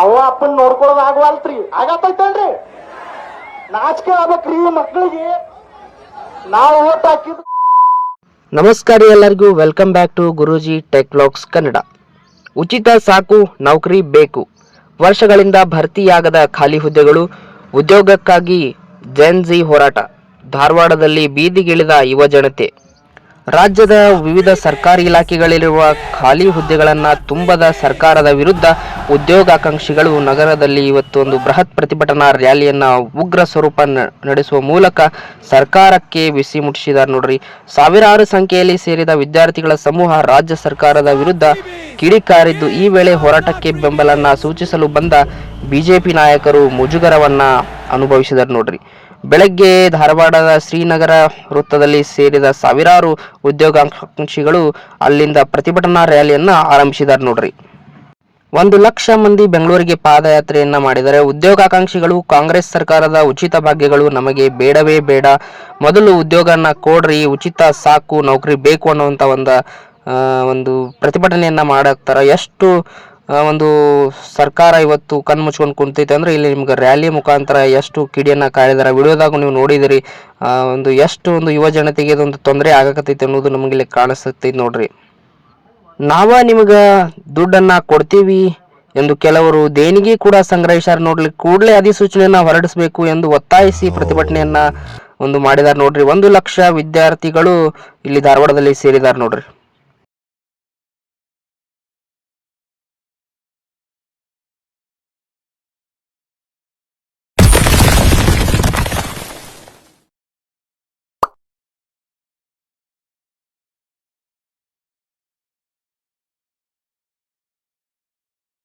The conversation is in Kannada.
ಅವ ಅಪ್ಪನ್ ನೋಡ್ಕೊಳ್ಳೋದು ಆಗವಲ್ತ್ರಿ. ಆಗತ್ತೈತಲ್ರಿ? ನಾಚಿಕೆ ಆಗ್ಬೇಕ್ರಿ ಮಕ್ಕಳಿಗೆ. ನಾವು ಓಟ್ ಹಾಕಿದ್. ನಮಸ್ಕಾರ ಎಲ್ಲರಿಗೂ, welcome back to Guruji tech vlogs Kannada. ಉಚಿತ ಸಾಕು, ನೌಕರಿ ಬೇಕು. ವರ್ಷಗಳಿಂದ ಭರ್ತಿಯಾಗದ ಖಾಲಿ ಹುದ್ದೆಗಳು, ಉದ್ಯೋಗಕ್ಕಾಗಿ ಜೆನ್ಜಿ ಹೋರಾಟ. ಧಾರವಾಡದಲ್ಲಿ ಬೀದಿಗಿಳಿದ ಯುವ ಜನತೆ. ರಾಜ್ಯದ ವಿವಿಧ ಸರ್ಕಾರಿ ಇಲಾಖೆಗಳಲ್ಲಿರುವ ಖಾಲಿ ಹುದ್ದೆಗಳನ್ನು ತುಂಬದ ಸರ್ಕಾರದ ವಿರುದ್ಧ ಉದ್ಯೋಗಾಕಾಂಕ್ಷಿಗಳು ನಗರದಲ್ಲಿ ಇವತ್ತು ಒಂದು ಬೃಹತ್ ಪ್ರತಿಭಟನಾ ರ್ಯಾಲಿಯನ್ನು ಉಗ್ರ ಸ್ವರೂಪ ನಡೆಸುವ ಮೂಲಕ ಸರ್ಕಾರಕ್ಕೆ ಬಿಸಿ ಮುಟ್ಟಿಸಿದ್ದಾರೆ ನೋಡ್ರಿ. ಸಾವಿರಾರು ಸಂಖ್ಯೆಯಲ್ಲಿ ಸೇರಿದ ವಿದ್ಯಾರ್ಥಿಗಳ ಸಮೂಹ ರಾಜ್ಯ ಸರ್ಕಾರದ ವಿರುದ್ಧ ಕಿಡಿಕಾರಿದ್ದು, ಈ ವೇಳೆ ಹೋರಾಟಕ್ಕೆ ಬೆಂಬಲನ್ನ ಸೂಚಿಸಲು ಬಂದ ಬಿಜೆಪಿ ನಾಯಕರು ಮುಜುಗರವನ್ನ ಅನುಭವಿಸಿದರು ನೋಡ್ರಿ. ಬೆಳಗ್ಗೆ ಧಾರವಾಡದ ಶ್ರೀನಗರ ವೃತ್ತದಲ್ಲಿ ಸೇರಿದ ಸಾವಿರಾರು ಉದ್ಯೋಗಾಕಾಂಕ್ಷಿಗಳು ಅಲ್ಲಿಂದ ಪ್ರತಿಭಟನಾ ರ್ಯಾಲಿಯನ್ನ ಆರಂಭಿಸಿದ್ದಾರೆ ನೋಡ್ರಿ. 1,00,000 ಮಂದಿ ಬೆಂಗಳೂರಿಗೆ ಪಾದಯಾತ್ರೆಯನ್ನ ಮಾಡಿದರೆ. ಉದ್ಯೋಗಾಕಾಂಕ್ಷಿಗಳು, ಕಾಂಗ್ರೆಸ್ ಸರ್ಕಾರದ ಉಚಿತ ಭಾಗ್ಯಗಳು ನಮಗೆ ಬೇಡವೇ ಬೇಡ, ಮೊದಲು ಉದ್ಯೋಗನ ಕೊಡ್ರಿ, ಉಚಿತ ಸಾಕು, ನೌಕರಿ ಬೇಕು ಅನ್ನುವಂಥ ಒಂದು ಪ್ರತಿಭಟನೆಯನ್ನ ಮಾಡಾಕ್ತಾರ. ಎಷ್ಟು ಒಂದು ಸರ್ಕಾರ ಇವತ್ತು ಕಣ್ಣು ಮುಚ್ಕೊಂಡು ಕುಂತೈತೆ ಅಂದ್ರೆ ಇಲ್ಲಿ ನಿಮ್ಗೆ ರ್ಯಾಲಿ ಮುಖಾಂತರ ಎಷ್ಟು ಕಿಡಿಯನ್ನ ಕಾಯ್ದಾರ. ವಿಡಿಯೋದಾಗ ನೀವು ನೋಡಿದಿರಿ. ಎಷ್ಟು ಒಂದು ಯುವ ಜನತೆಗೆ ಇದೊಂದು ತೊಂದರೆ ಆಗಕತ್ತೈತೆ ಅನ್ನೋದು ನಮಗೆ ಇಲ್ಲಿ ಕಾಣಿಸ್ತೈತಿ ನೋಡ್ರಿ. ನಾವ ನಿಮಗೆ ದುಡ್ಡನ್ನ ಕೊಡ್ತೀವಿ ಎಂದು ಕೆಲವರು ದೇಣಿಗೆ ಕೂಡ ಸಂಗ್ರಹಿಸ್ಯಾರ ನೋಡ್ರಿ. ಕೂಡಲೇ ಅಧಿಸೂಚನೆಯನ್ನ ಹೊರಡಿಸಬೇಕು ಎಂದು ಒತ್ತಾಯಿಸಿ ಪ್ರತಿಭಟನೆಯನ್ನ ಮಾಡಿದಾರೆ ನೋಡ್ರಿ. 1,00,000 ವಿದ್ಯಾರ್ಥಿಗಳು ಇಲ್ಲಿ ಧಾರವಾಡದಲ್ಲಿ ಸೇರಿದಾರೆ ನೋಡ್ರಿ.